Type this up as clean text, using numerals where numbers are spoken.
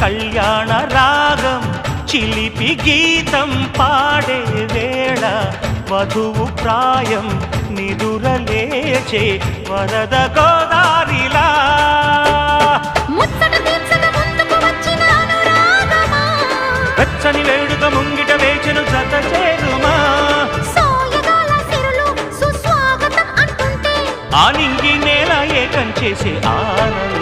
కళ్యాణ రాగం చిలిపి గీతం పాడే వేళ వధువు ప్రాయం నిదురలేచే వరద గోదారిలా వెచ్చని వేడుక ముంగిట వేచెను జత చేరుమా ఆ నింగి నేల ఏకం చేసే ఆనందం